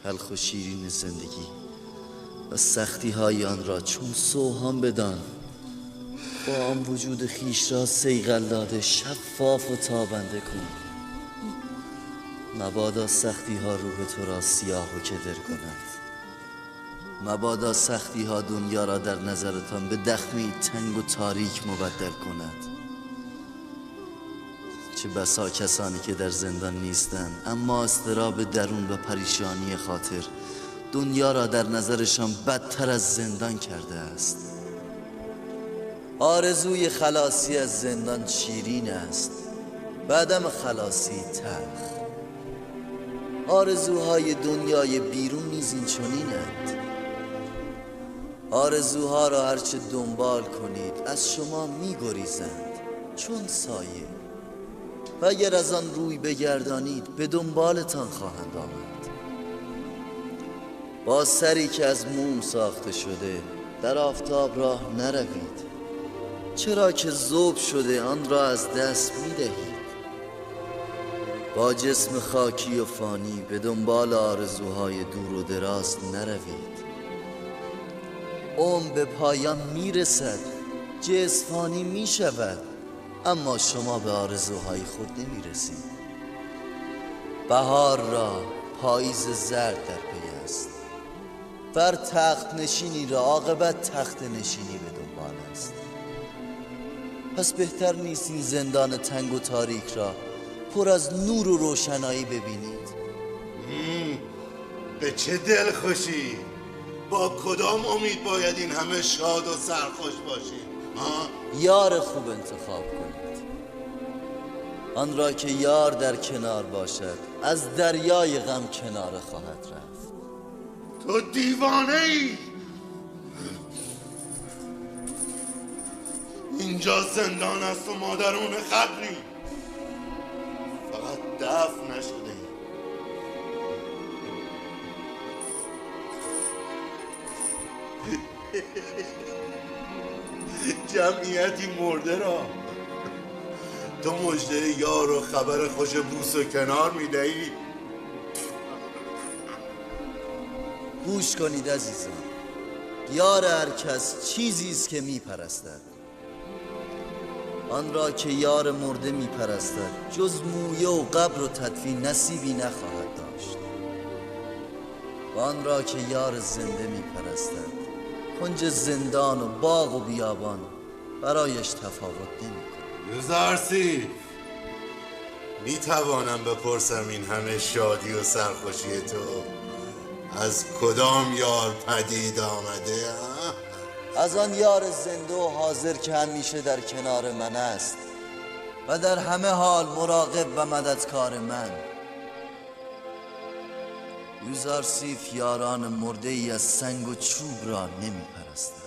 تلخ و شیرین زندگی و سختی های آن را چون سوهان بدان. با آن وجود خیش را صیقل داده شفاف و تابنده کن. مبادا سختی ها روح تو را سیاه و کدر کند. مبادا سختی ها دنیا را در نظرتان به دخمه تنگ و تاریک مبدل کند. چه بسا کسانی که در زندان نیستند اما اضطراب درون و پریشانی خاطر دنیا را در نظرشان بدتر از زندان کرده است. آرزوی خلاصی از زندان شیرین است، بعدم خلاصی تلخ. آرزوهای دنیای بیرون نیز این چنینند. آرزوها را هرچه دنبال کنید از شما می‌گریزند چون سایه و اگر از آن روی بگردانید به دنبالتان خواهند آمد. با سری که از موم ساخته شده در آفتاب راه نروید، چرا که ذوب شده آن را از دست می‌دهید. با جسم خاکی و فانی به دنبال آرزوهای دور و دراز نروید. عمر به پایان میرسد، جسم فانی میشود، اما شما به آرزوهای خود نمیرسید. بهار را پاییز زرد در پی است، بر تخت نشینی را عاقبت تخت نشینی به دنبال است. پس بهتر نیست این زندان تنگ و تاریک را پر از نور و روشنایی ببینید؟ به چه دلخوشی؟ با کدام امید باید این همه شاد و سرخوش باشیم؟ یار خوب انتخاب کنید، آن را که یار در کنار باشد از دریای غم کناره خواهد رفت. تو دیوانه ای؟ اینجا زندان است و ما درون قبری، فقط دفن نشده. جمعیتی مرده را تو مژده یار و خبر خوش بوس و کنار میدهی. گوش کنید عزیزان، یار هر کس چیزی است که میپرستد. آن را که یار مرده میپرستد جز مویه و قبر و تدفین نصیبی نخواهد داشت. و آن را که یار زنده میپرستد کنج زندان و باغ و بیابان برایش تفاوت نمی‌کند. یوزارسیف، میتوانم بپرسم این همه شادی و سرخوشی تو از کدام یار پدید آمده؟ از آن یار زنده و حاضر که همیشه در کنار من است و در همه حال مراقب و مددکار من. یوزارسیف یاران مرده ای از سنگ و چوب را نمی پرستند.